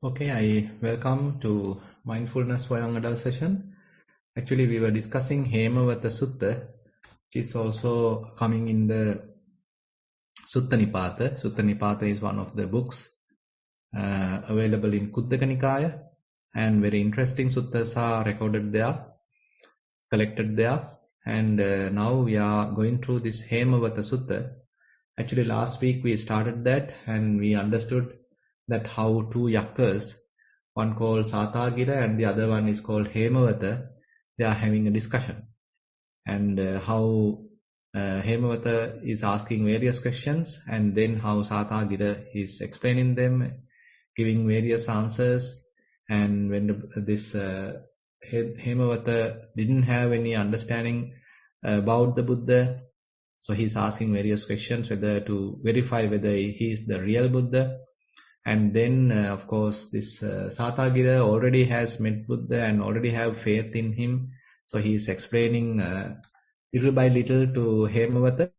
Okay, I welcome to Mindfulness for Young Adult session. Actually, we were discussing Hemavata Sutta, which is also coming in the Sutta Nipata. Sutta Nipata is one of the books available in Kuddaka Nikaya, and very interesting suttas are recorded there, collected there. And now we are going through this Hemavata Sutta. Actually, last week we started that and we understood that how two yakkas, one called Satagira and the other one is called Hemavata, they are having a discussion. And how Hemavata is asking various questions and then how Satagira is explaining them, giving various answers. And when this Hemavata didn't have any understanding about the Buddha, so he's asking various questions whether to verify whether he is the real Buddha. And then, of course, this Satagira already has met Buddha and already have faith in him. So he is explaining little by little to Hemavata.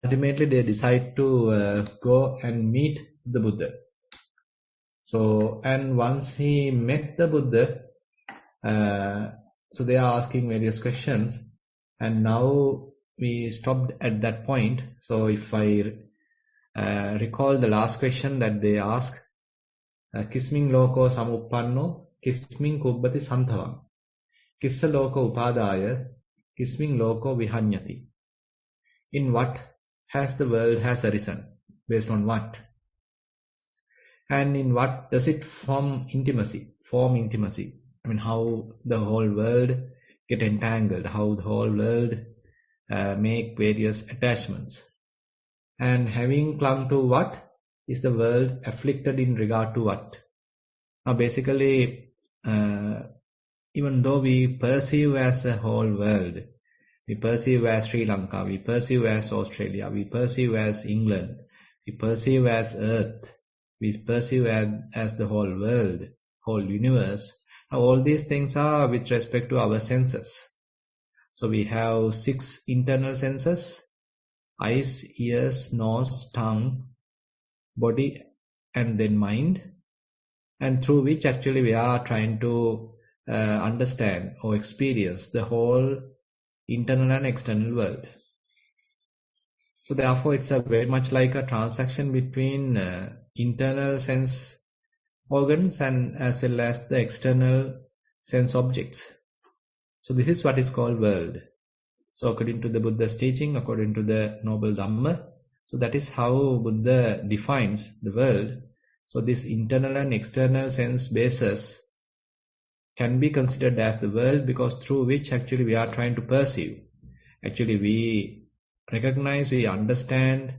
Ultimately, they decide to go and meet the Buddha. So, and once he met the Buddha, so they are asking various questions. And now we stopped at that point. So if I recall the last question that they asked, Kisming loko samuppanno, kisming kubbati santhavam. Kissa loko upadaya, kisming loko vihanyati. In what has the world has arisen? Based on what? And in what does it form intimacy? I mean, how the whole world get entangled, how the whole world make various attachments. And having clung to what? Is the world afflicted in regard to what? Now basically, even though we perceive as a whole world, we perceive as Sri Lanka, we perceive as Australia, we perceive as England, we perceive as Earth, we perceive as the whole world, whole universe. Now all these things are with respect to our senses. So we have 6 internal senses: eyes, ears, nose, tongue, body, and then mind, and through which actually we are trying to understand or experience the whole internal and external world. So therefore it's a very much like a transaction between internal sense organs and as well as the external sense objects. So this is what is called world. So according to the Buddha's teaching, according to the Noble Dhamma, so that is how Buddha defines the world. So this internal and external sense bases can be considered as the world, because through which actually we are trying to perceive. Actually we recognize, we understand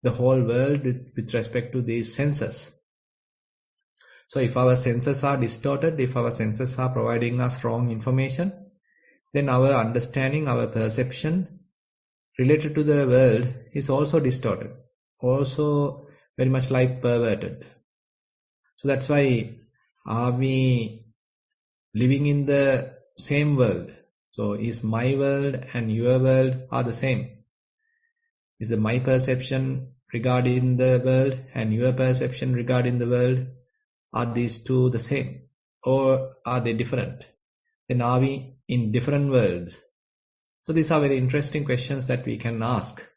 the whole world with respect to these senses. So if our senses are distorted, if our senses are providing us wrong information, then our understanding, our perception related to the world is also distorted, also very much like perverted. So that's why are we living in the same world? So is my world and your world are the same? Is the my perception regarding the world and your perception regarding the world, are these two the same or are they different? Then are we in different worlds? So these are very interesting questions that we can ask.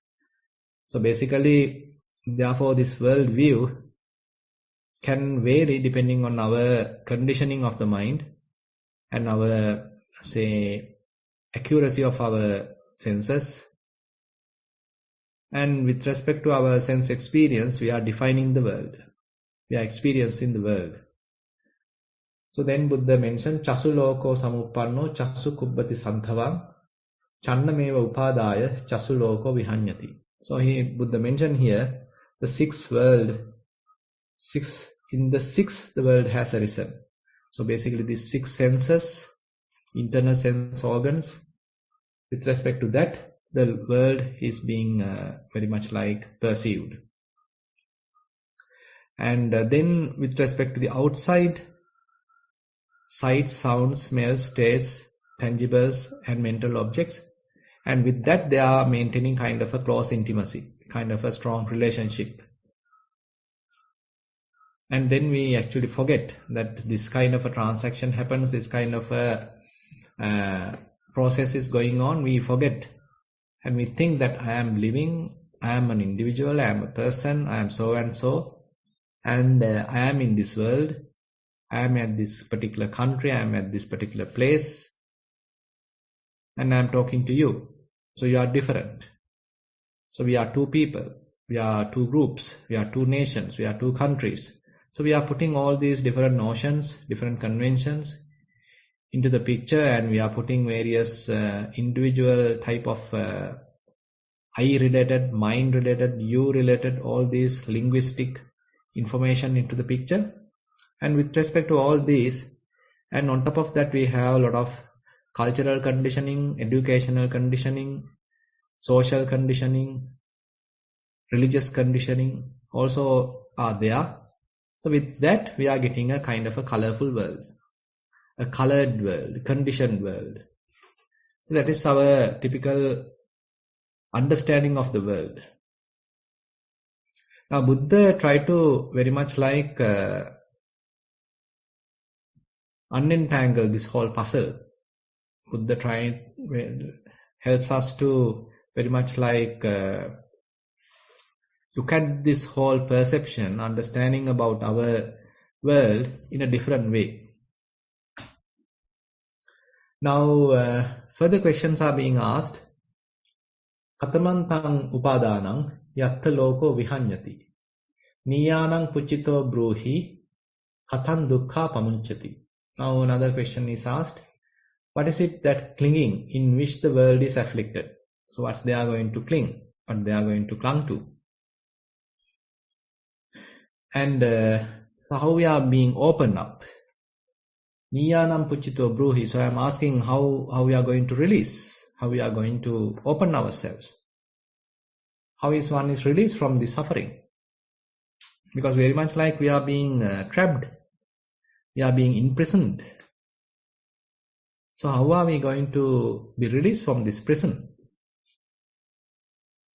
So basically, therefore this world view can vary depending on our conditioning of the mind and our, say, accuracy of our senses. And with respect to our sense experience, we are defining the world. We are experiencing the world. So then Buddha mentioned, Chasu loko samuppanno, chasu kubbati santhavam, channameva upadaya, chasu loko vihanyati. So Buddha mentioned here the 6th world. In the 6th, the world has arisen. So basically these 6 senses, internal sense organs, with respect to that, the world is being very much like perceived. And then with respect to the outside, sights, sounds, smells, tastes, tangibles, and mental objects. And with that, they are maintaining kind of a close intimacy, kind of a strong relationship. And then we actually forget that this kind of a transaction happens, this kind of a process is going on. We forget and we think that I am living, I am an individual, I am a person, I am so and so, and I am in this world, I am at this particular country, I am at this particular place, and I am talking to you. So you are different. So we are two people, we are two groups, we are two nations, we are two countries. So we are putting all these different notions, different conventions into the picture, and we are putting various individual type of I related, mind related, you related, all these linguistic information into the picture. And with respect to all these, and on top of that, we have a lot of cultural conditioning, educational conditioning, social conditioning, religious conditioning also are there. So with that, we are getting a kind of a colorful world, a colored world, conditioned world. So that is our typical understanding of the world. Now Buddha tried to very much like unentangle this whole puzzle. Buddha helps us to very much like look at this whole perception, understanding about our world in a different way. Now further questions are being asked. Katamantang upadanang yatta loko vihanyati. Niyanang puchito bruhi katan dukkha pamunchati. Now another question is asked. What is it that clinging in which the world is afflicted? So what's they are going to cling? What they are going to clung to? And so how we are being opened up? Niyanam puchito bruhi. So I am asking how we are going to release, how we are going to open ourselves. How is one is released from the suffering? Because very much like we are being trapped, we are being imprisoned. So how are we going to be released from this prison?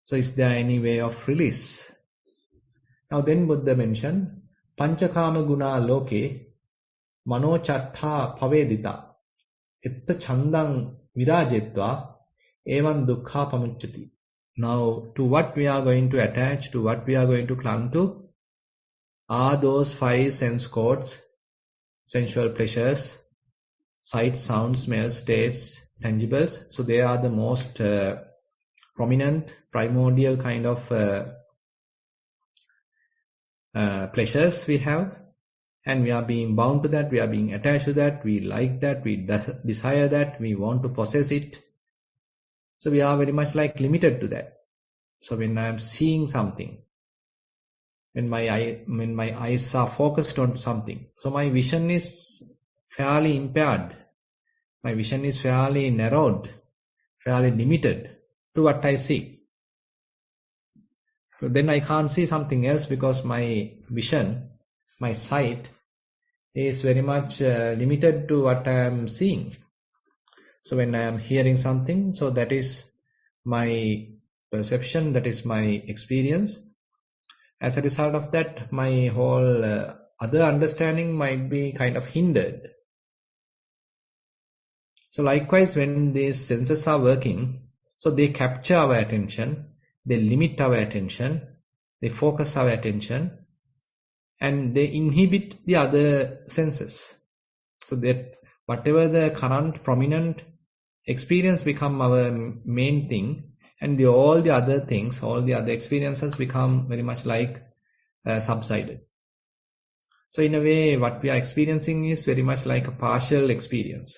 So is there any way of release? Now then Buddha mentioned, Panchakama guna loke mano chattha pavedita etta chandang virajetva evam dukkha pamucchati. Now to what we are going to attach, to what we are going to clung to, are those 5 sense cords, sensual pleasures, sight, sound, smells, tastes, tangibles. So they are the most prominent, primordial kind of pleasures we have, and we are being bound to that, we are being attached to that, we like that, we desire that, we want to possess it. So we are very much like limited to that. So when I am seeing something, when my eyes are focused on something, so my vision is fairly impaired. My vision is fairly narrowed, fairly limited to what I see. So then I can't see something else because my vision, my sight is very much limited to what I am seeing. So when I am hearing something, so that is my perception, that is my experience. As a result of that, my whole other understanding might be kind of hindered. So likewise, when these senses are working, so they capture our attention, they limit our attention, they focus our attention, and they inhibit the other senses. So that whatever the current prominent experience become our main thing, and all the other things, all the other experiences become very much like subsided. So in a way, what we are experiencing is very much like a partial experience.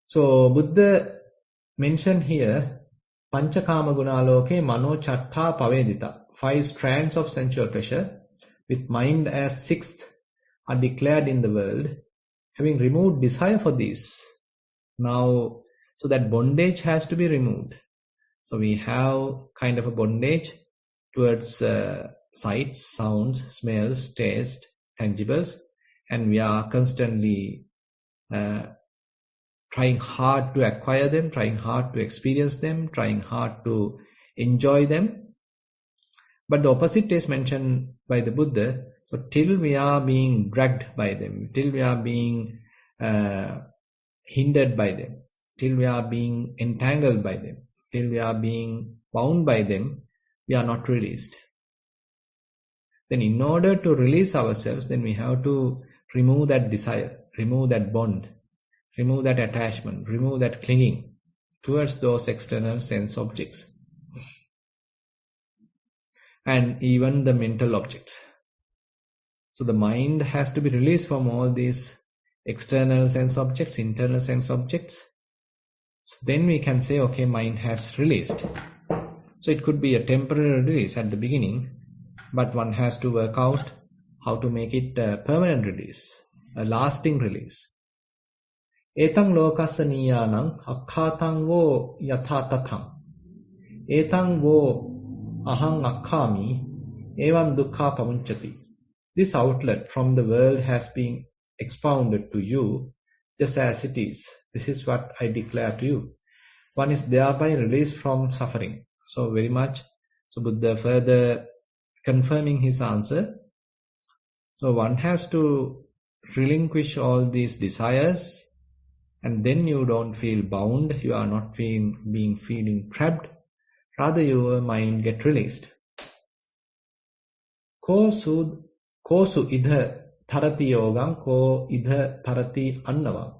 So Buddha mentioned here, Panchakama gunaloke mano chattha pavedita. 5 strands of sensual pleasure, with mind as 6th, are declared in the world, having removed desire for these. Now, so that bondage has to be removed. So we have kind of a bondage towards sights, sounds, smells, taste, tangibles, and we are constantly trying hard to acquire them, trying hard to experience them, trying hard to enjoy them. But the opposite is mentioned by the Buddha. So till we are being dragged by them, till we are being hindered by them, till we are being entangled by them, till we are being bound by them, we are not released. Then in order to release ourselves, then we have to remove that desire, remove that bond, remove that attachment, remove that clinging towards those external sense objects and even the mental objects. So the mind has to be released from all these external sense objects, internal sense objects. So then we can say, okay, mind has released. So it could be a temporary release at the beginning, but one has to work out how to make it a permanent release, a lasting release. Etang lokassa niyanang akkhatang vo yatha Etang vo ahang akkami evam dukkha pamunchati. This outlet from the world has been expounded to you just as it is. This is what I declare to you. One is thereby released from suffering. So very much, so Buddha further confirming his answer. So one has to relinquish all these desires, and then you don't feel bound, you are not feeling trapped, rather your mind get released. Ko su idha tarati yogam ko idha tarati annava.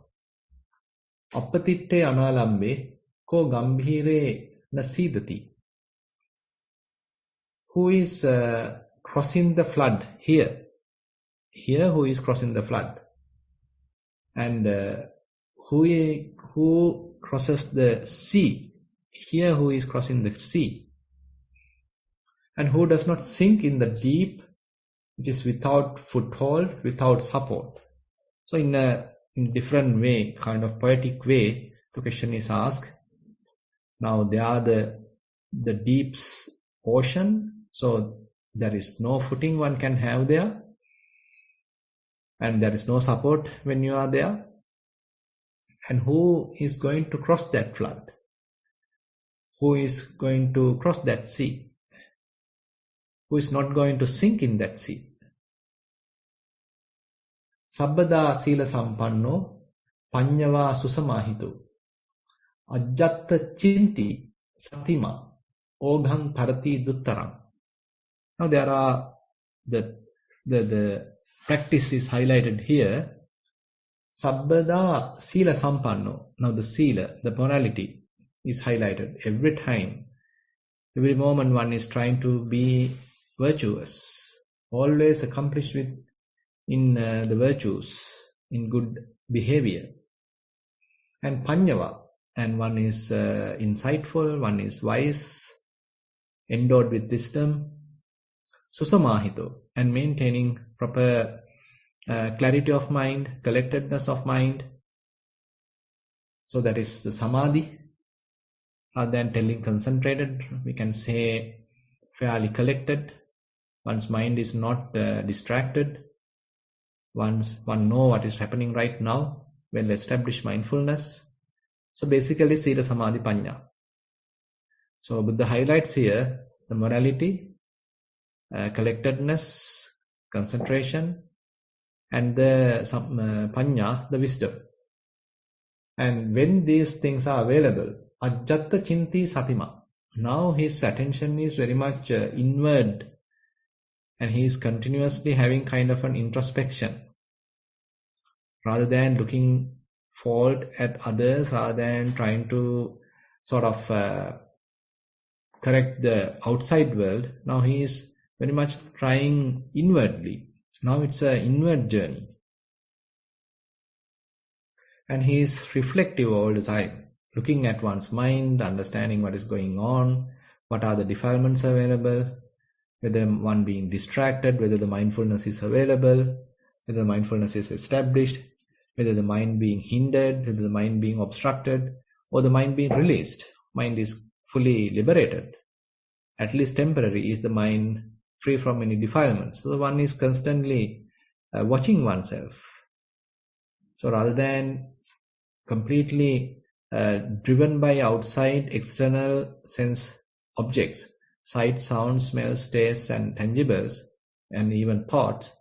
Appatitte analambe ko gambhire nasidati. Who is crossing the flood here? Here who is crossing the flood? And who crosses the sea? Here who is crossing the sea? And who does not sink in the deep, which is without foothold, without support? So in a different way, kind of poetic way, the question is asked. Now they are the deep ocean, so there is no footing one can have there, and there is no support when you are there. And who is going to cross that flood? Who is going to cross that sea? Who is not going to sink in that sea? Sabbada sila sampanno panyava susamahito ajjatta chinti satima ogham tarati duttaram. Now there are the practice is highlighted here. Sabbada sila sampanno. Now the sila, the morality is highlighted every time. Every moment one is trying to be virtuous, always accomplished in the virtues, in good behavior. And panyava, and one is insightful, one is wise, endowed with wisdom. Susamahito, and maintaining proper clarity of mind, collectedness of mind. So that is the samadhi. Rather than telling concentrated, we can say fairly collected. One's mind is not distracted. One know what is happening right now. Well established mindfulness. So basically sila samadhi panya. So Buddha highlights here the morality, collectedness, concentration, and the panya, the wisdom. And when these things are available, ajjatta chinti satima. Now his attention is very much inward, and he is continuously having kind of an introspection. Rather than looking fault at others, rather than trying to sort of correct the outside world, now he is very much trying inwardly. Now it's an inward journey. And he is reflective all the time, looking at one's mind, understanding what is going on, what are the defilements available, whether one being distracted, whether the mindfulness is available, whether the mindfulness is established, whether the mind being hindered, whether the mind being obstructed, or the mind being released. Mind is fully liberated. At least temporary is the mind free from any defilements. So one is constantly watching oneself. So rather than completely driven by outside external sense objects, sight, sound, smells, tastes, and tangibles, and even thoughts.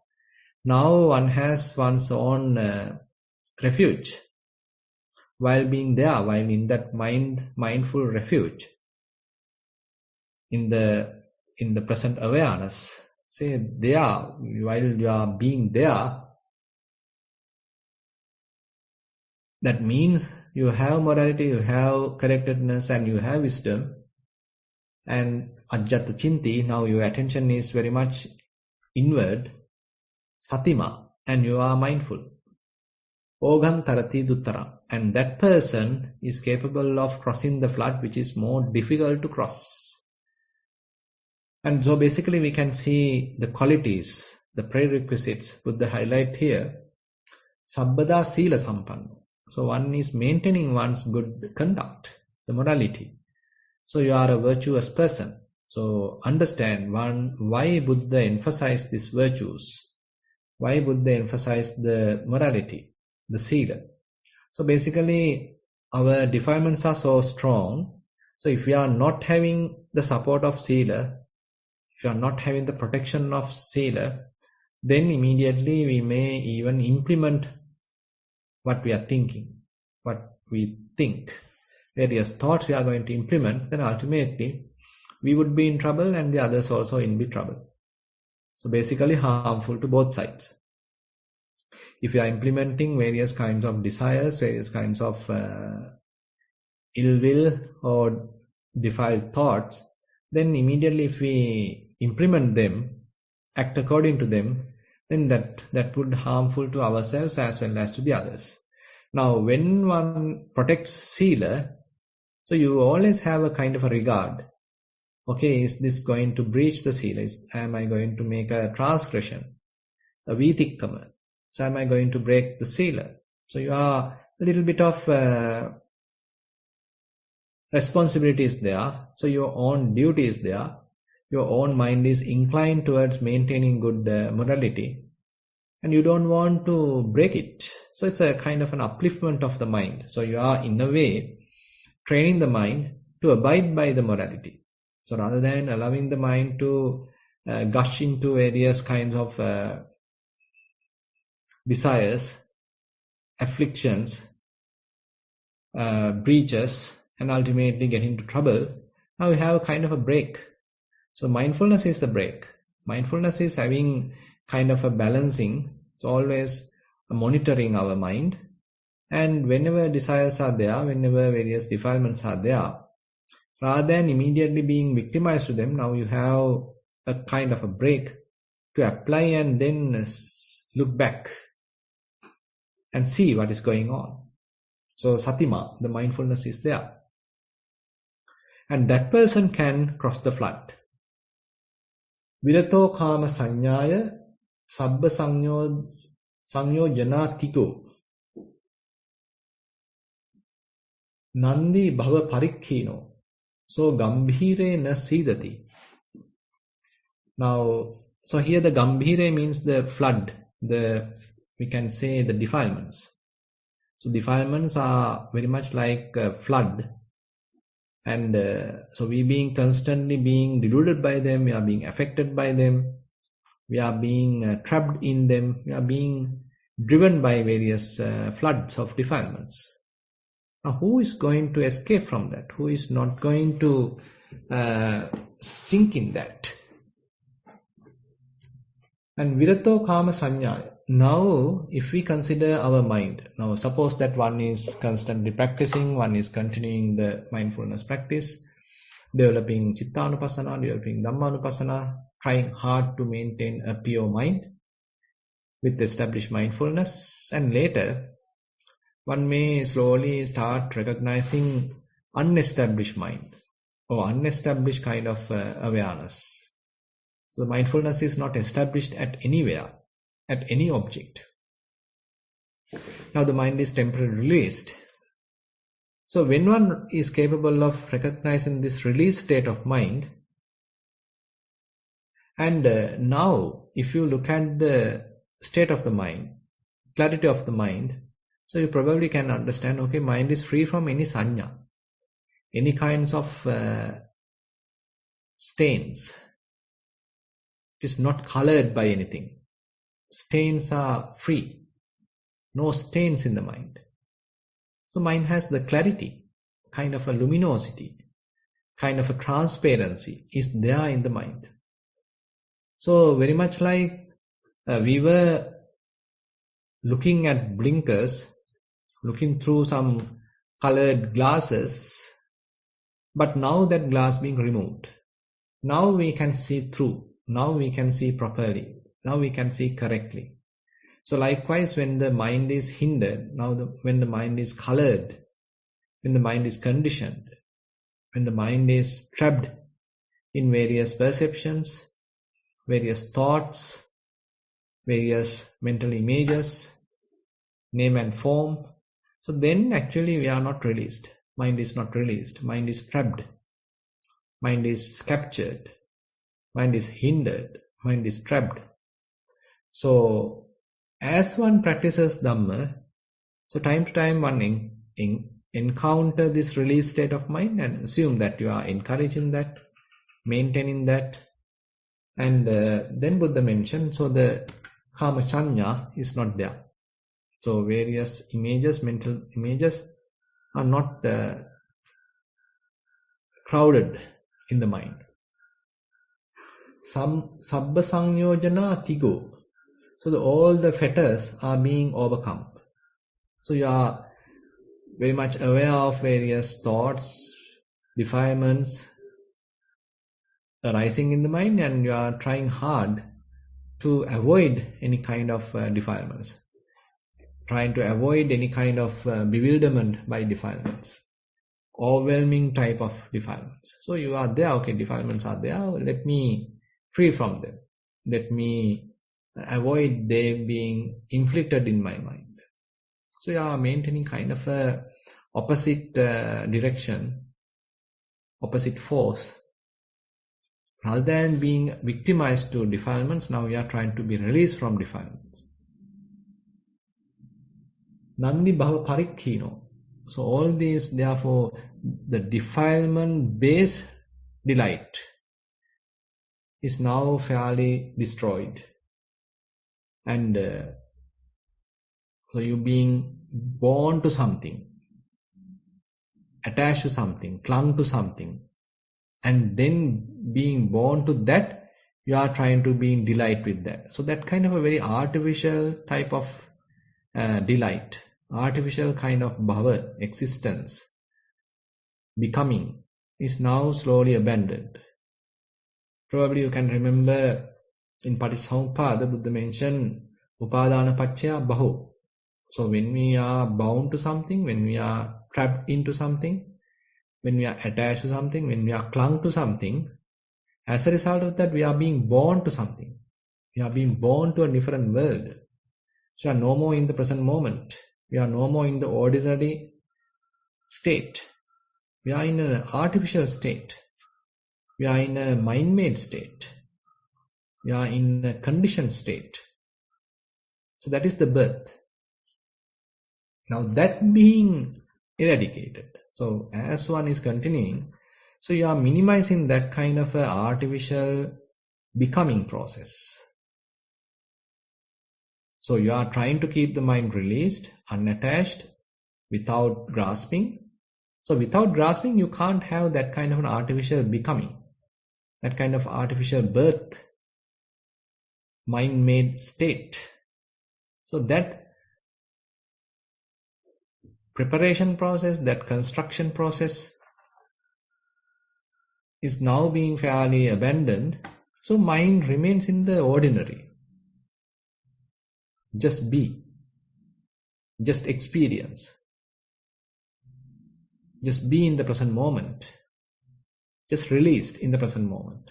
Now one has one's own refuge while being there, while in that mindful refuge, in the present awareness. Say there, while you are being there, that means you have morality, you have correctedness, and you have wisdom. And ajjata chinti, now your attention is very much inward, satima, and you are mindful. Ogam tarati duttara, and that person is capable of crossing the flood, which is more difficult to cross. And so basically we can see the qualities, the prerequisites, put the highlight here. Sabbada sila sampanno. So one is maintaining one's good conduct, the morality. So you are a virtuous person. So understand why Buddha emphasized these virtues. Why Buddha emphasized the morality, the sila. So basically our defilements are so strong. So if we are not having the support of sila, if you are not having the protection of sila, then immediately we may even implement what we are thinking, what we think, various thoughts we are going to implement, then ultimately we would be in trouble and the others also in be trouble. So basically harmful to both sides. If you are implementing various kinds of desires, various kinds of ill will or defiled thoughts, then immediately if we implement them, act according to them, then that would harmful to ourselves as well as to the others. Now when one protects sila, so you always have a kind of a regard. Okay, is this going to breach the sila? Am I going to make a transgression, a vitikkama? So am I going to break the sila? So you are a little bit of responsibility is there. So your own duty is there. Your own mind is inclined towards maintaining good morality, and you don't want to break it. So it's a kind of an upliftment of the mind. So you are in a way training the mind to abide by the morality. So rather than allowing the mind to gush into various kinds of desires, afflictions, breaches, and ultimately get into trouble, now we have a kind of a break. So mindfulness is the break. Mindfulness is having kind of a balancing, so always monitoring our mind. And whenever desires are there, whenever various defilements are there, rather than immediately being victimized to them, now you have a kind of a break to apply and then look back and see what is going on. So satima, the mindfulness is there. And that person can cross the flood. Virato kama sanyaya sabba sanyojanatiko nandi bhava parikkino. So gambhire na sidati. Now, so here the gambhire means the flood, we can say the defilements. So defilements are very much like a flood. And so we being constantly being deluded by them, we are being affected by them, we are being trapped in them, we are being driven by various floods of defilements. Now who is going to escape from that? Who is not going to sink in that? And virato kama sanyaya. Now if we consider our mind, now suppose that one is constantly practicing, one is continuing the mindfulness practice, developing chittanupassana, developing dhammanupassana, trying hard to maintain a pure mind with established mindfulness, and later one may slowly start recognizing unestablished mind or unestablished kind of awareness. So the mindfulness is not established at anywhere, at any object. Now the mind is temporarily released. So when one is capable of recognizing this released state of mind, and now if you look at the state of the mind, clarity of the mind, so you probably can understand, okay, mind is free from any sanya, any kinds of stains. It is not colored by anything. Stains are free. No stains in the mind. So mind has the clarity, kind of a luminosity, kind of a transparency is there in the mind. So very much like we were looking at blinkers, looking through some colored glasses, but now that glass being removed. Now we can see through. Now we can see properly. Now we can see correctly. So likewise, when the mind is hindered, when the mind is colored, when the mind is conditioned, when the mind is trapped in various perceptions, various thoughts, various mental images, name and form, so then actually we are not released. Mind is not released. Mind is trapped. Mind is captured. Mind is hindered. Mind is trapped. So as one practices Dhamma, so time to time one encounter this release state of mind and assume that you are encouraging that, maintaining that. And then Buddha mentioned, so the Kama Chanya is not there. So various images, mental images are not crowded in the mind. Some Sabba Sanyojana Tigo. So all the fetters are being overcome. So you are very much aware of various thoughts, defilements arising in the mind, and you are trying hard to avoid any kind of defilements. Trying to avoid any kind of bewilderment by defilements. Overwhelming type of defilements. So you are there, okay, defilements are there, let me free from them. Let me avoid them being inflicted in my mind. So you are maintaining kind of a opposite direction, opposite force. Rather than being victimized to defilements, now you are trying to be released from defilements. Nandi bhava parikkino. So all these, therefore, the defilement-based delight is now fairly destroyed. And so you being born to something, attached to something, clung to something, and then being born to that, you are trying to be in delight with that. So that kind of a very artificial type of delight, artificial kind of bhava, existence, becoming, is now slowly abandoned. Probably you can remember in Patissamuppada, Buddha mentioned upadana paccaya baho. So when we are bound to something, when we are trapped into something, when we are attached to something, when we are clung to something, as a result of that, we are being born to something. We are being born to a different world. So we are no more in the present moment. We are no more in the ordinary state. We are in an artificial state. We are in a mind-made state. We are in a conditioned state. So that is the birth. Now that being eradicated. So as one is continuing, so you are minimizing that kind of a artificial becoming process. So you are trying to keep the mind released, unattached, without grasping. So without grasping, you can't have that kind of an artificial becoming, that kind of artificial birth, mind-made state. So that preparation process, that construction process is now being fairly abandoned. So mind remains in the ordinary. Just be. Just experience. Just be in the present moment. Just released in the present moment.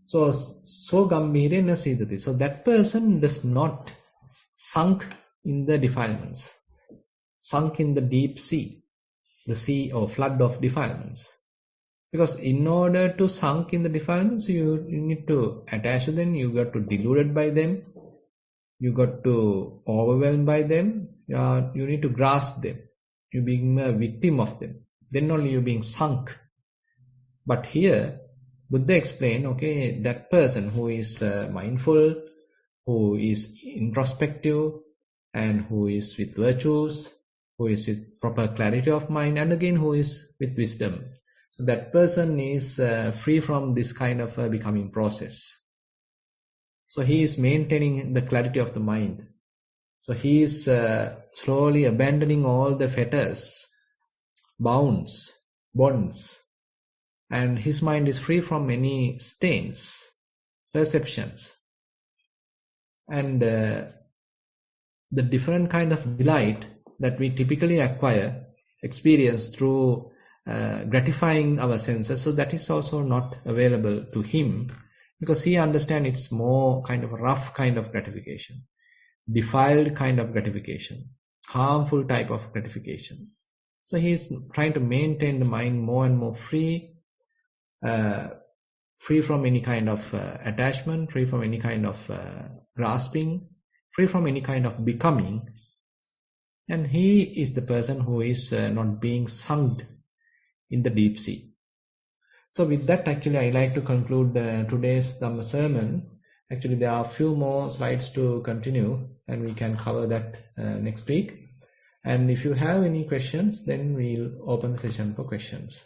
So gambhirena sidati. So that person does not sunk in the defilements. Sunk in the deep sea. The sea or flood of defilements. Because in order to sunk in the defilements, you need to attach to them, you got to deluded by them, you got to overwhelmed by them, you need to grasp them. You being a victim of them. Then only you being sunk. But here, Buddha explained, okay, that person who is mindful, who is introspective, and who is with virtues, who is with proper clarity of mind, and again who is with wisdom. So that person is free from this kind of becoming process. So he is maintaining the clarity of the mind. So he is slowly abandoning all the fetters, bonds, and his mind is free from any stains, perceptions, and the different kind of delight that we typically experience through gratifying our senses. So that is also not available to him, because he understands it's more kind of a rough kind of gratification, defiled kind of gratification, harmful type of gratification. So he is trying to maintain the mind more and more free, free from any kind of attachment, free from any kind of grasping, free from any kind of becoming. And he is the person who is not being sunk in the deep sea. So with that, actually, I like to conclude today's Dhamma sermon. Actually, there are a few more slides to continue, and we can cover that next week. And if you have any questions, then we'll open the session for questions.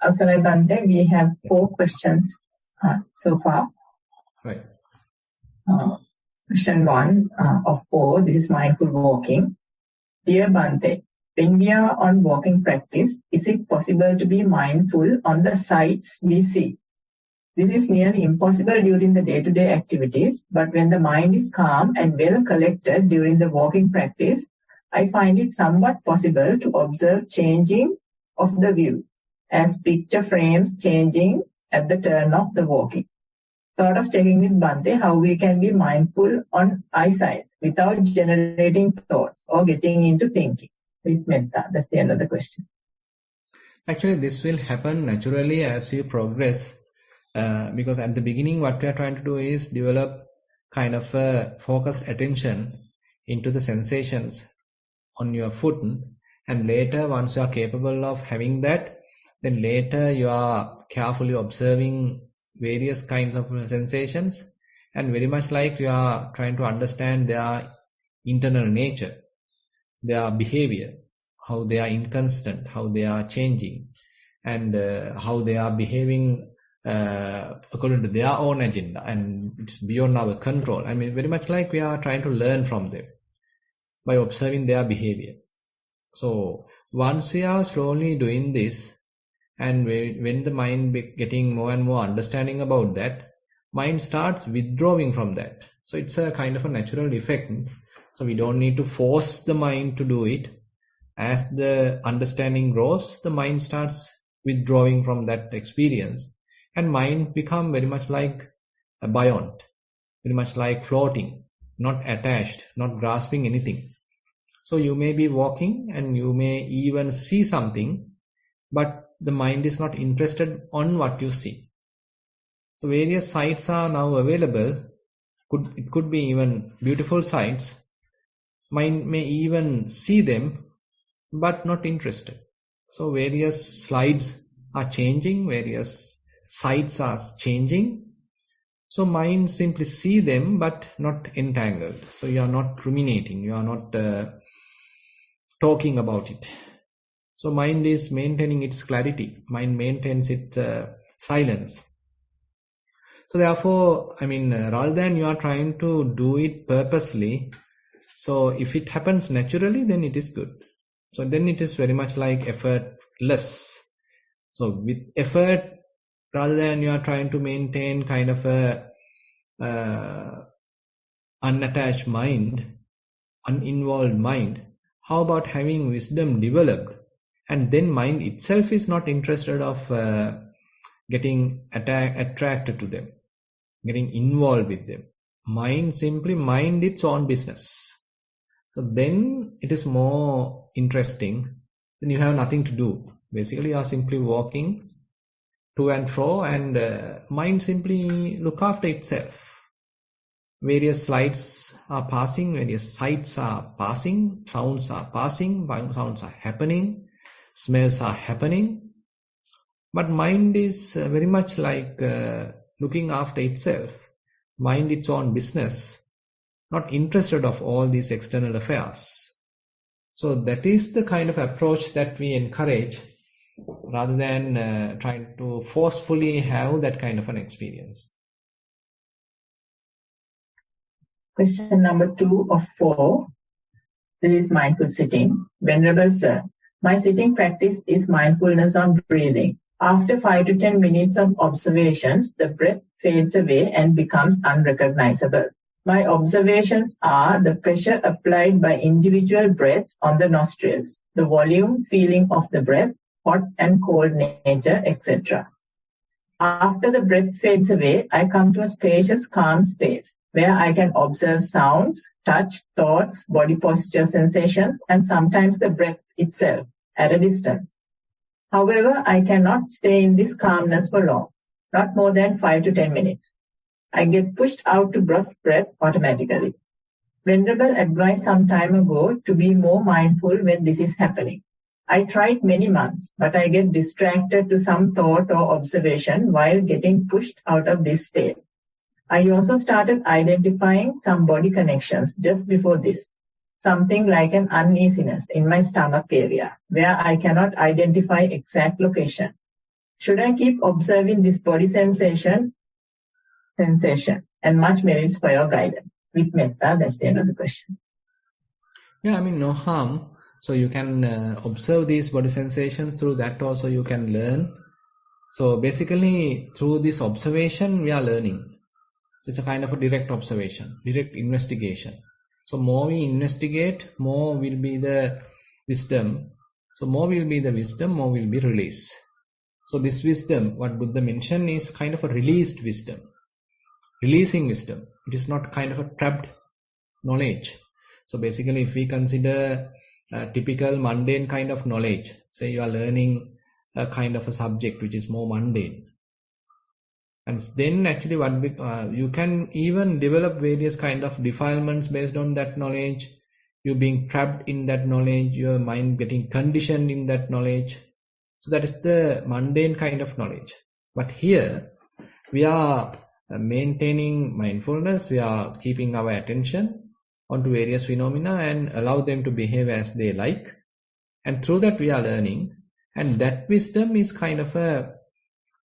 Avasaraya Bhante, we have 4 questions so far. Right. Question 1 of 4, this is mindful walking. Dear Bhante, when we are on walking practice, is it possible to be mindful on the sights we see? This is nearly impossible during the day-to-day activities, but when the mind is calm and well collected during the walking practice, I find it somewhat possible to observe changing of the view, as picture frames changing at the turn of the walking. Sort of checking with Bhante how we can be mindful on eyesight without generating thoughts or getting into thinking with metta. That's the end of the question. Actually, this will happen naturally as you progress, because at the beginning what we are trying to do is develop kind of a focused attention into the sensations on your foot, and later once you are capable of having that, then later you are carefully observing various kinds of sensations, and very much like you are trying to understand their internal nature, their behavior, how they are inconstant, how they are changing, and how they are behaving according to their own agenda, and it's beyond our control. I mean, very much like we are trying to learn from them by observing their behavior. So once we are slowly doing this, and when the mind getting more and more understanding about that, mind starts withdrawing from that. So it's a kind of a natural effect. So we don't need to force the mind to do it. As the understanding grows, the mind starts withdrawing from that experience, and mind become very much like a buoyant, very much like floating, not attached, not grasping anything. So you may be walking and you may even see something, but the mind is not interested on what you see. So various sights are now available. It could be even beautiful sights. Mind may even see them, but not interested. So various slides are changing, various sights are changing. So mind simply see them, but not entangled. So you are not ruminating, you are not talking about it. So mind is maintaining its clarity. Mind maintains its silence. So therefore, I mean, rather than you are trying to do it purposely, so if it happens naturally, then it is good. So then it is very much like effortless. So with effort, rather than you are trying to maintain kind of a unattached mind, uninvolved mind, how about having wisdom developed? And then mind itself is not interested of getting attracted to them, getting involved with them. Mind simply mind its own business. So then it is more interesting. Then you have nothing to do. Basically you are simply walking to and fro, and mind simply look after itself. Various lights are passing, various sights are passing, sounds are passing, sounds are happening, smells are happening. But mind is very much like looking after itself, mind its own business, not interested of all these external affairs. So that is the kind of approach that we encourage, rather than trying to forcefully have that kind of an experience. Question number 2 of 4. This is mindful sitting. Venerable Sir, my sitting practice is mindfulness on breathing. After 5 to 10 minutes of observations, the breath fades away and becomes unrecognizable. My observations are the pressure applied by individual breaths on the nostrils, the volume, feeling of the breath, hot and cold nature, etc. After the breath fades away, I come to a spacious, calm space where I can observe sounds, touch, thoughts, body posture sensations, and sometimes the breath itself at a distance. However, I cannot stay in this calmness for long, not more than 5 to 10 minutes. I get pushed out to brusque breath automatically. Venerable advised some time ago to be more mindful when this is happening. I tried many months, but I get distracted to some thought or observation while getting pushed out of this state. I also started identifying some body connections just before this, something like an uneasiness in my stomach area, where I cannot identify exact location. Should I keep observing this body sensation? And much merits for your guidance. With metta, that's the end of the question. Yeah, I mean, no harm. So you can observe these body sensations. Through that also you can learn. So basically, through this observation, we are learning. It's a kind of a direct observation, direct investigation. So more we investigate, more will be the wisdom. So more will be the wisdom, more will be release. So this wisdom, what Buddha mentioned, is kind of a released wisdom. Releasing wisdom. It is not kind of a trapped knowledge. So basically, if we consider a typical mundane kind of knowledge, say you are learning a kind of a subject which is more mundane, and then actually you can even develop various kind of defilements based on that knowledge. You being trapped in that knowledge, your mind getting conditioned in that knowledge. So that is the mundane kind of knowledge. But here we are maintaining mindfulness, we are keeping our attention onto various phenomena and allow them to behave as they like, and through that we are learning, and that wisdom is kind of a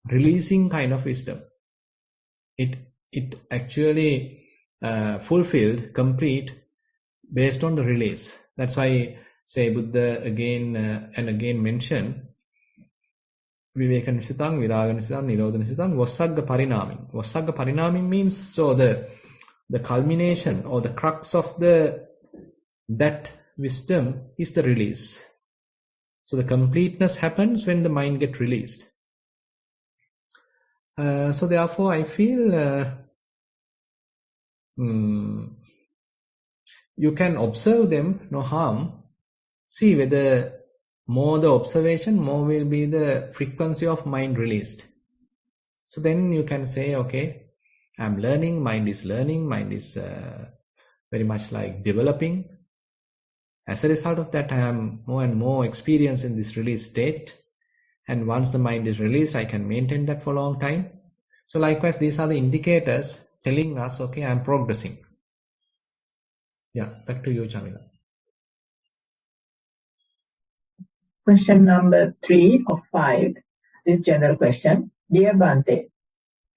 releasing kind of wisdom. It actually fulfilled, complete, based on the release. That's why say Buddha again and again mentioned Viveka Nisitang, Viraga Nisitang, Nirodha Nisitang, Vassagga Parinaming. Vassagga Parinaming means, so the culmination or the crux of that wisdom is the release. So the completeness happens when the mind gets released. So therefore I feel you can observe them, no harm. See whether more the observation, more will be the frequency of mind released. So then you can say, okay, I'm learning, mind is very much like developing. As a result of that, I am more and more experienced in this release state. And once the mind is released, I can maintain that for a long time. So likewise, these are the indicators telling us, okay, I'm progressing. Yeah, back to you, Jamila. Question number 3 of 5, this general question. Dear Bhante,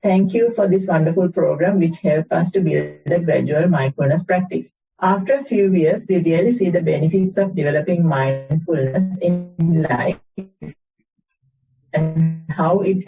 thank you for this wonderful program which helped us to build a gradual mindfulness practice. After a few years, we really see the benefits of developing mindfulness in life and how it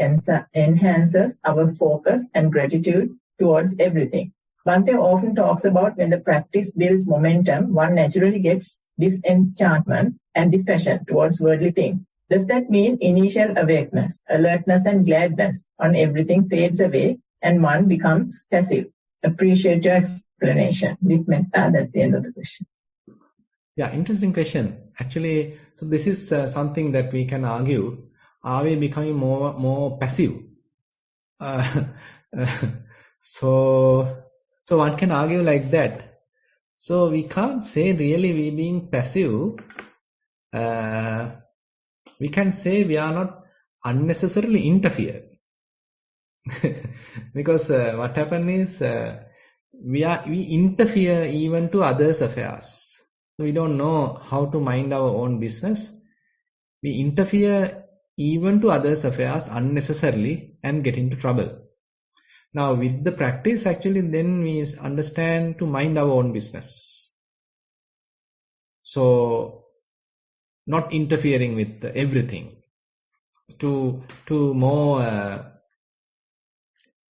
enhances our focus and gratitude towards everything. Bhante often talks about when the practice builds momentum, one naturally gets disenchantment and dispassion towards worldly things. Does that mean initial awakeness, alertness and gladness on everything fades away and one becomes passive? Appreciate your explanation. With metta, that's the end of the question. Yeah, interesting question. Actually, so this is something that we can argue. Are we becoming more passive? So one can argue like that. So we can't say really we being passive. We can say we are not unnecessarily interfere. Because what happens is we interfere even to others' affairs. We don't know how to mind our own business. We interfere even to others' affairs unnecessarily and get into trouble. Now with the practice, actually then we understand to mind our own business. So not interfering with everything, to more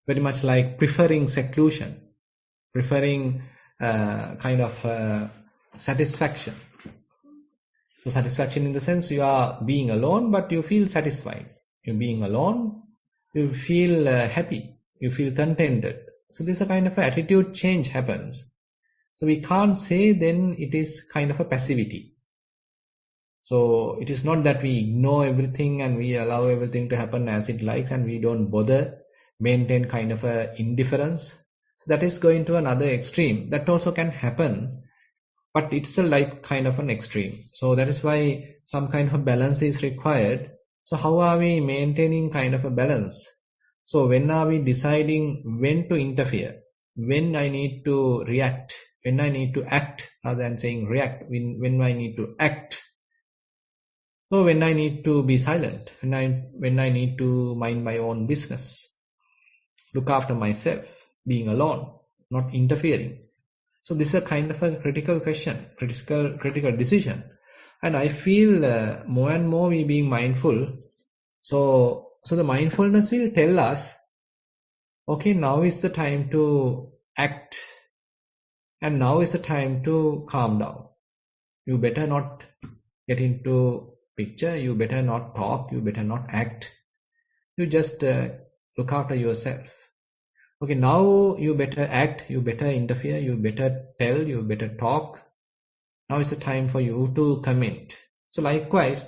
very much like preferring seclusion, preferring kind of satisfaction. So satisfaction in the sense you are being alone, but you feel satisfied. You're being alone, you feel happy, you feel contented. So this is a kind of attitude change happens. So we can't say then it is kind of a passivity. So it is not that we ignore everything and we allow everything to happen as it likes and we don't bother, maintain kind of a indifference. That is going to another extreme. That also can happen, but it's a like kind of an extreme. So that is why some kind of balance is required. So how are we maintaining kind of a balance? So when are we deciding when to interfere, when I need to react, when I need to act, rather than saying react, when I need to act? So when I need to be silent, when I need to mind my own business, look after myself, being alone, not interfering. So this is a kind of a critical question, critical decision. And I feel more and more we being mindful. So the mindfulness will tell us, okay, now is the time to act. And now is the time to calm down. You better not get into picture, you better not talk, you better not act. You just look after yourself. Okay, now you better act, you better interfere, you better tell, you better talk. Now is the time for you to comment. So likewise,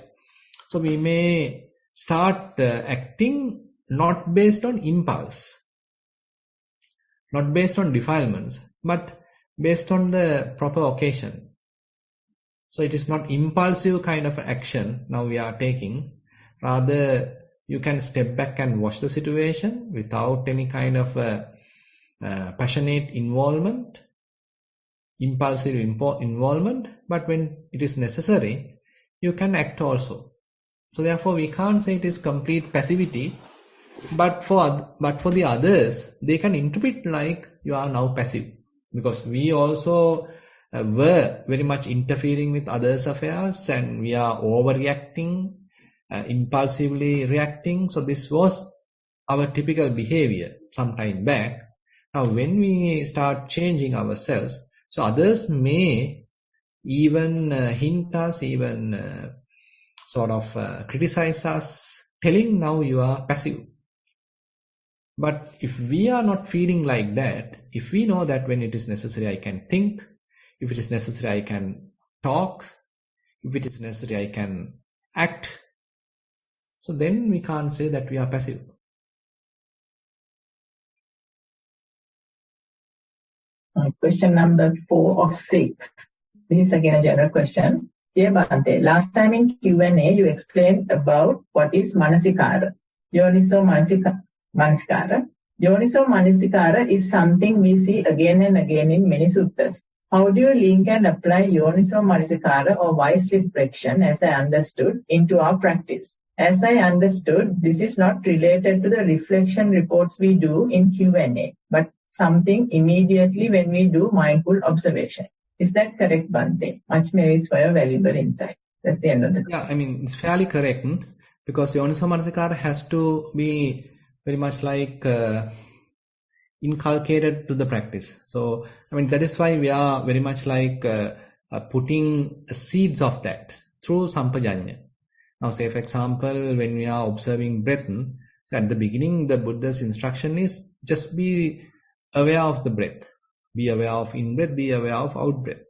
so we may start acting not based on impulse, not based on defilements, but based on the proper occasion. So it is not impulsive kind of action now we are taking. Rather, you can step back and watch the situation without any kind of passionate involvement, impulsive involvement. But when it is necessary, you can act also. So therefore, we can't say it is complete passivity. But for the others, they can interpret like you are now passive, because we also were very much interfering with others' affairs and we are overreacting, impulsively reacting. So this was our typical behavior some time back. Now when we start changing ourselves, so others may even hint us, even sort of criticize us, telling now you are passive. But if we are not feeling like that, if we know that when it is necessary I can think, if it is necessary I can talk, if it is necessary I can act, so then we can't say that we are passive. Question number 4 of 6. This is again a general question. Dear Bhante, last time in Q&A you explained about what is Manasikara. Yoniso Manasikara. Yoniso Manasikara is something we see again and again in many suttas. How do you link and apply Yoniso Manasikara or wise reflection, as I understood, into our practice? As I understood, this is not related to the reflection reports we do in Q&A, but something immediately when we do mindful observation. Is that correct, Bhante? Much merits for your valuable insight. That's the end of the question. Yeah, I mean, it's fairly correct, because Yoniso Manasikara has to be very much like inculcated to the practice. So, I mean, that is why we are very much like putting seeds of that through Sampajanya. Now, say for example, when we are observing breath, so at the beginning, the Buddha's instruction is just be aware of the breath. Be aware of in-breath, be aware of out-breath.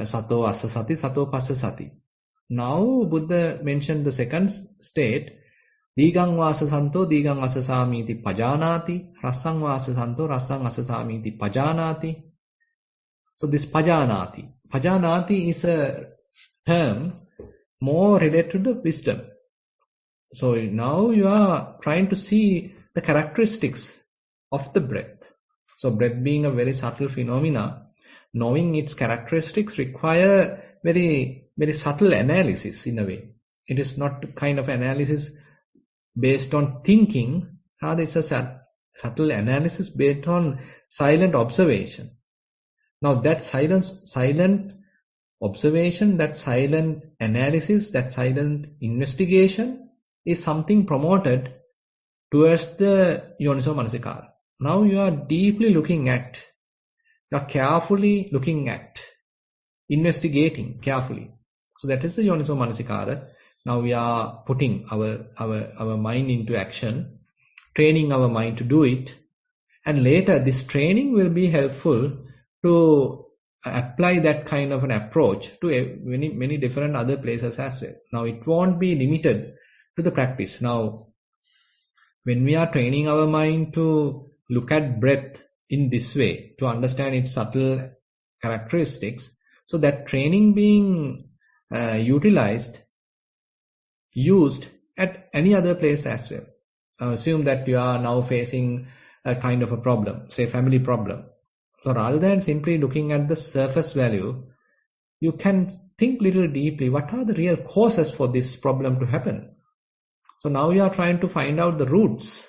Sato asa sati, sato passa sati. Now, Buddha mentioned the second state, Digang vasa santo, digang asasamiti pajanati, rasang vasa santo, rasang asasamiti pajanati. So this pajanati is a term more related to the wisdom. So now you are trying to see the characteristics of the breath. So breath being a very subtle phenomena, knowing its characteristics require very, very subtle analysis in a way. It is not kind of analysis based on thinking, rather it's a subtle analysis based on silent observation. Now that silent observation, that silent analysis, that silent investigation is something promoted towards the Yoniso Manasikara. Now you are deeply looking at, you are carefully looking at, investigating carefully. So that is the Yoniso Manasikara. Now we are putting our mind into action, training our mind to do it. And later this training will be helpful to apply that kind of an approach to many different other places as well. Now it won't be limited to the practice. Now when we are training our mind to look at breath in this way, to understand its subtle characteristics, so that training being used at any other place as well. Assume that you are now facing a kind of a problem, say family problem. So rather than simply looking at the surface value, you can think little deeply, what are the real causes for this problem to happen? So now you are trying to find out the roots.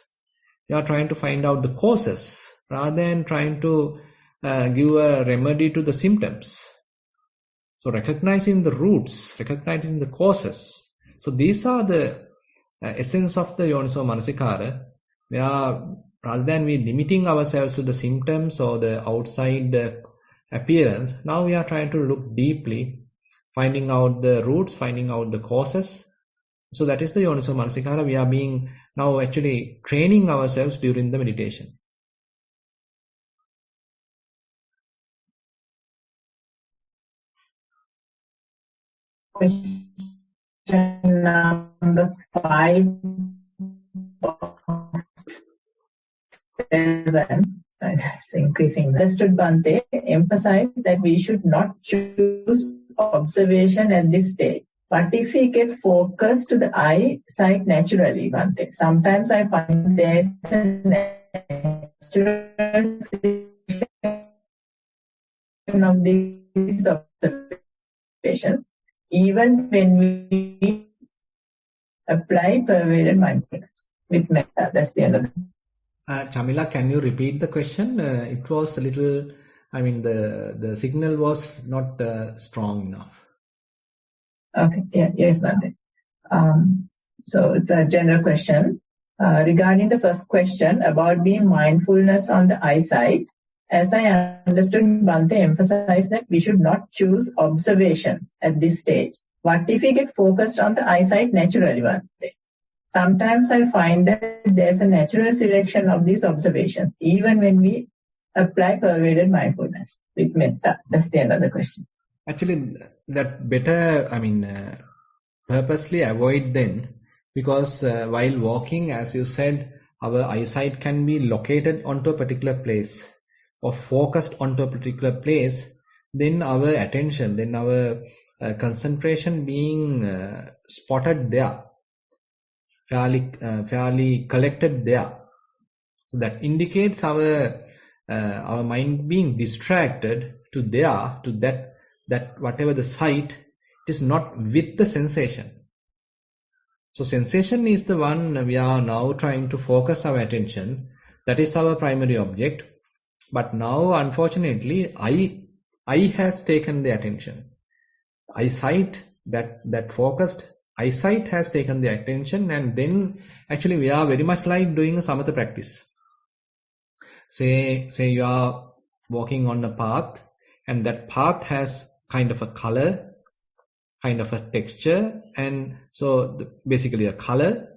You are trying to find out the causes rather than trying to give a remedy to the symptoms. So recognizing the roots, recognizing the causes. So these are the essence of the Yoniso Manasikara, where rather than we limiting ourselves to the symptoms or the outside appearance, now we are trying to look deeply, finding out the roots, finding out the causes. So that is the Yoniso Manasikara. We are being now actually training ourselves during the meditation. Question number 5 of 7. It's increasing. Understood, Bhante, emphasize that we should not choose observation at this stage. But if we get focused to the eyesight naturally, Bhante, sometimes I find there's a natural selection of these observations, even when we apply pervaded mindfulness with metta. That's the end of it. Chamila, can you repeat the question? It was a little, the signal was not strong enough. Okay, yes, Bhante. So it's a general question. Regarding the first question about being mindfulness on the eyesight, as I understood, Bhante emphasized that we should not choose observations at this stage. What if we get focused on the eyesight naturally, Bhante? Sometimes I find that there's a natural selection of these observations, even when we apply pervaded mindfulness with metta. That's the end of the question. Actually, that better, purposely avoid then, because while walking, as you said, our eyesight can be located onto a particular place or focused onto a particular place, then our attention, then our concentration being spotted there, fairly collected there. So that indicates our mind being distracted to that whatever the sight, it is not with the sensation. So sensation is the one we are now trying to focus our attention. That is our primary object. But now, unfortunately, eye has taken the attention. Eyesight, that focused eyesight has taken the attention, and then actually we are very much like doing a samatha practice. Say you are walking on a path, and that path has kind of a color, kind of a texture, and so basically a color,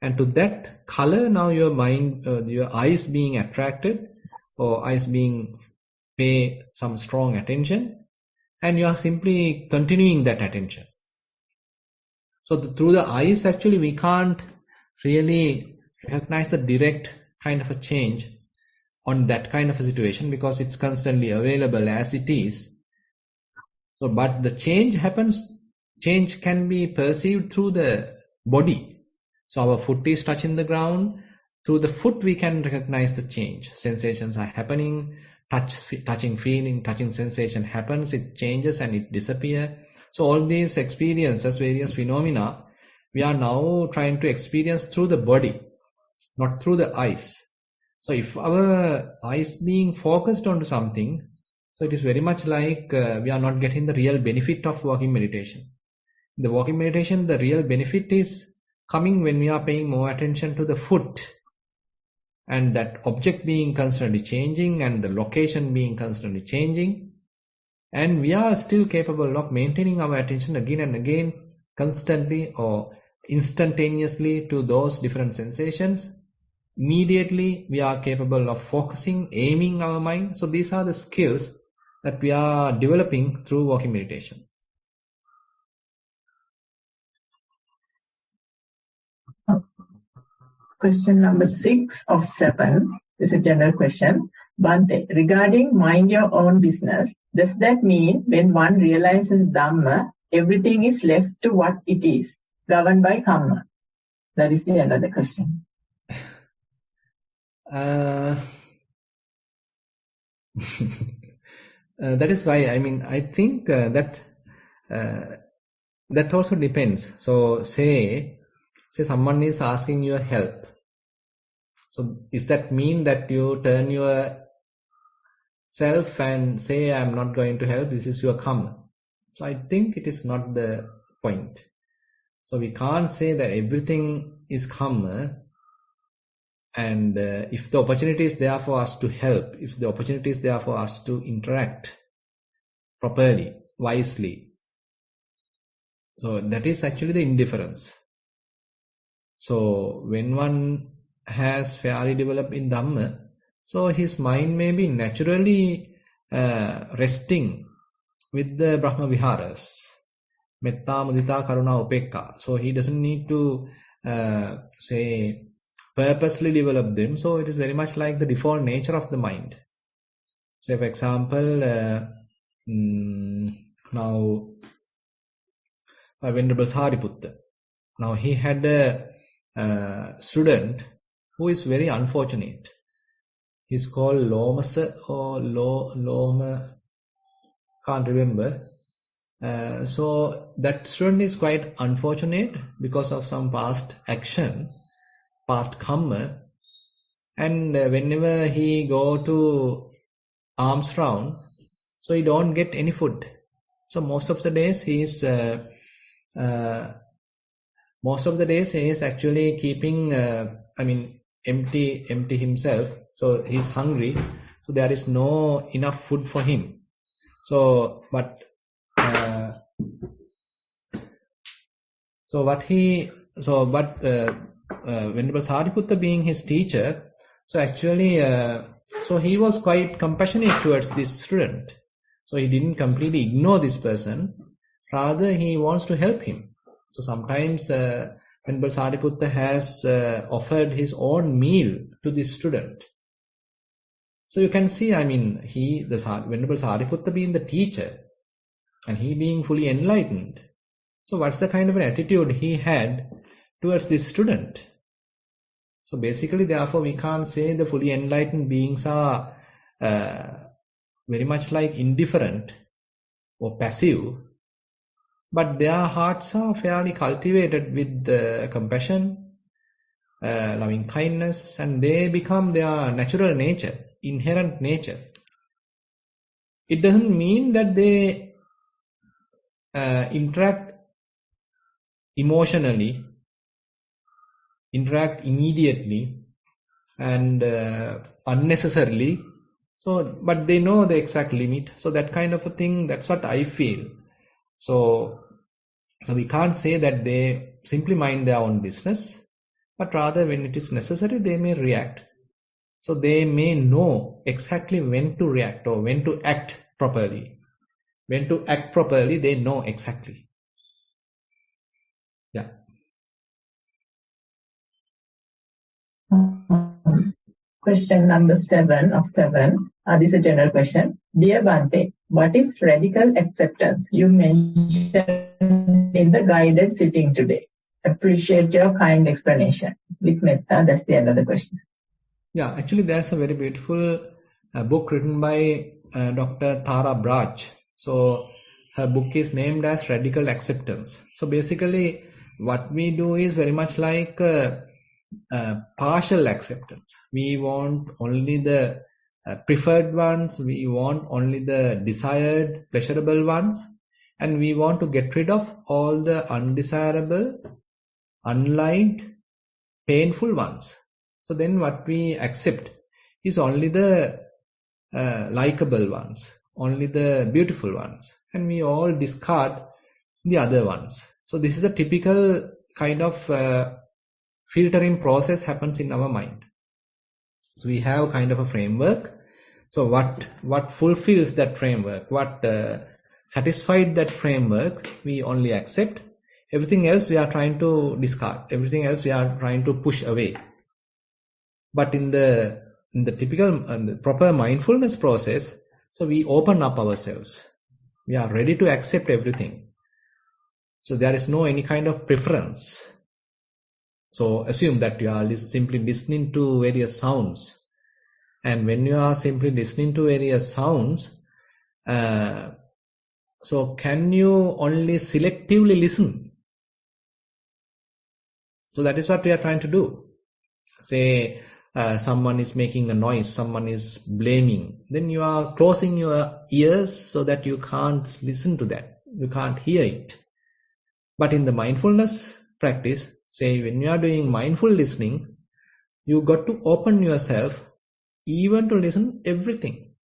and to that color now your mind, your eyes being attracted, or eyes being pay some strong attention, and you are simply continuing that attention. So through the eyes, actually we can't really recognize the direct kind of a change on that kind of a situation, because it's constantly available as it is. So, but the change can be perceived through the body. So our foot is touching the ground. Through the foot, we can recognize the change. Sensations are happening. Touching feeling, touching sensation happens. It changes and it disappears. So all these experiences, various phenomena, we are now trying to experience through the body, not through the eyes. So if our eyes being focused onto something, so it is very much like we are not getting the real benefit of walking meditation. The walking meditation, the real benefit is coming when we are paying more attention to the foot and that object being constantly changing and the location being constantly changing. And we are still capable of maintaining our attention again and again, constantly or instantaneously to those different sensations. Immediately we are capable of focusing, aiming our mind. So these are the skills that we are developing through walking meditation. Question number 6 of 7 is a general question. Bhante, regarding mind your own business, does that mean when one realizes Dhamma, everything is left to what it is, governed by Kamma? That is the another question. That is why, I think that also depends. So say someone is asking your help. So does that mean that you turn your self and say, I'm not going to help, this is your karma? So I think it is not the point. So we can't say that everything is karma, and if the opportunity is there for us to help, if the opportunity is there for us to interact properly, wisely, so that is actually the indifference. So when one has fairly developed in Dhamma, so his mind may be naturally resting with the Brahma Viharas, Metta, Mudita, Karuna, Upekka. So he doesn't need to say purposely develop them. So it is very much like the default nature of the mind. Say for example, now Venerable Sariputta. Now he had a student who is very unfortunate. He's called Lomasa or Loma, can't remember. So that student is quite unfortunate because of some past action, past karma, and whenever he go to alms round, so he don't get any food. So most of the days he is actually keeping empty himself. So he's hungry. So there is no enough food for him. So but Venerable Sariputta being his teacher, so actually so he was quite compassionate towards this student. So he didn't completely ignore this person, rather he wants to help him. So sometimes Venerable Sariputta has offered his own meal to this student. So you can see, Venerable Sariputta being the teacher and he being fully enlightened. So what's the kind of an attitude he had towards this student? So basically, therefore, we can't say the fully enlightened beings are very much like indifferent or passive, but their hearts are fairly cultivated with compassion, loving kindness, and they become their natural nature, inherent nature. It doesn't mean that they interact emotionally, interact immediately and unnecessarily. So, but they know the exact limit. So that kind of a thing, that's what I feel. So we can't say that they simply mind their own business, but rather when it is necessary, they may react. So they may know exactly when to react or when to act properly. When to act properly, they know exactly. Yeah. Question number 7 of 7. This is a general question. Dear Bhante, what is radical acceptance you mentioned in the guided sitting today? appreciate your kind explanation. With metta, that's the end of the question. Yeah, actually there's a very beautiful book written by Dr. Tara Brach. So her book is named as Radical Acceptance. So basically what we do is very much like partial acceptance. We want only the preferred ones, we want only the desired, pleasurable ones, and we want to get rid of all the undesirable, unliked, painful ones. So then what we accept is only the likable ones, only the beautiful ones, and we all discard the other ones. So this is the typical kind of filtering process happens in our mind. So we have kind of a framework. So what fulfills that framework, what satisfied that framework, we only accept. Everything else we are trying to discard. Everything else we are trying to push away. But in the typical the proper mindfulness process, so we open up ourselves. We are ready to accept everything. So there is no any kind of preference. So assume that you are simply listening to various sounds. And when you are simply listening to various sounds, so can you only selectively listen? So that is what we are trying to do. Say someone is making a noise, someone is blaming, then you are closing your ears so that you can't listen to that, you can't hear it. But in the mindfulness practice, say when you are doing mindful listening, you got to open yourself even to listen everything.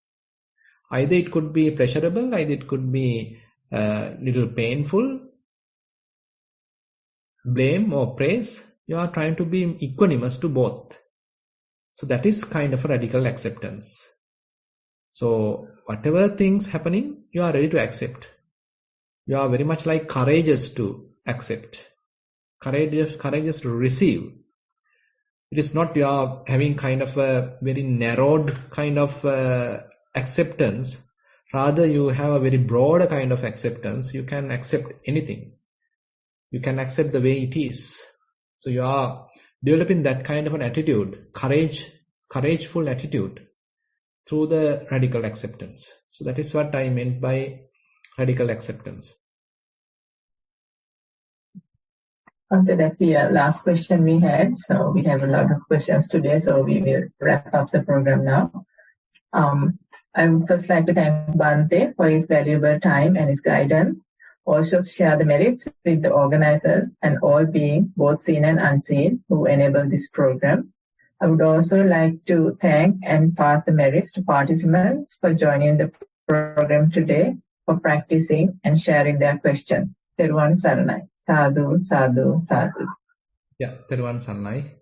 Either it could be pleasurable, either it could be little painful, blame or praise. You are trying to be equanimous to both. So that is kind of a radical acceptance. So whatever things happening, you are ready to accept. You are very much like courageous to accept, courageous to receive. It is not you are having kind of a very narrowed kind of acceptance. Rather, you have a very broad kind of acceptance. You can accept anything. You can accept the way it is. So you are developing that kind of an attitude, courageful attitude through the radical acceptance. So that is what I meant by radical acceptance. Okay, that's the last question we had. So we have a lot of questions today, so we will wrap up the program now. I would first like to thank Bhante for his valuable time and his guidance. Also share the merits with the organizers and all beings, both seen and unseen, who enable this program. I would also like to thank and pass the merits to participants for joining the program today, for practicing and sharing their questions. Thero Saranai. Sadhu, sadhu, sadhu. Yeah, Thero Saranai.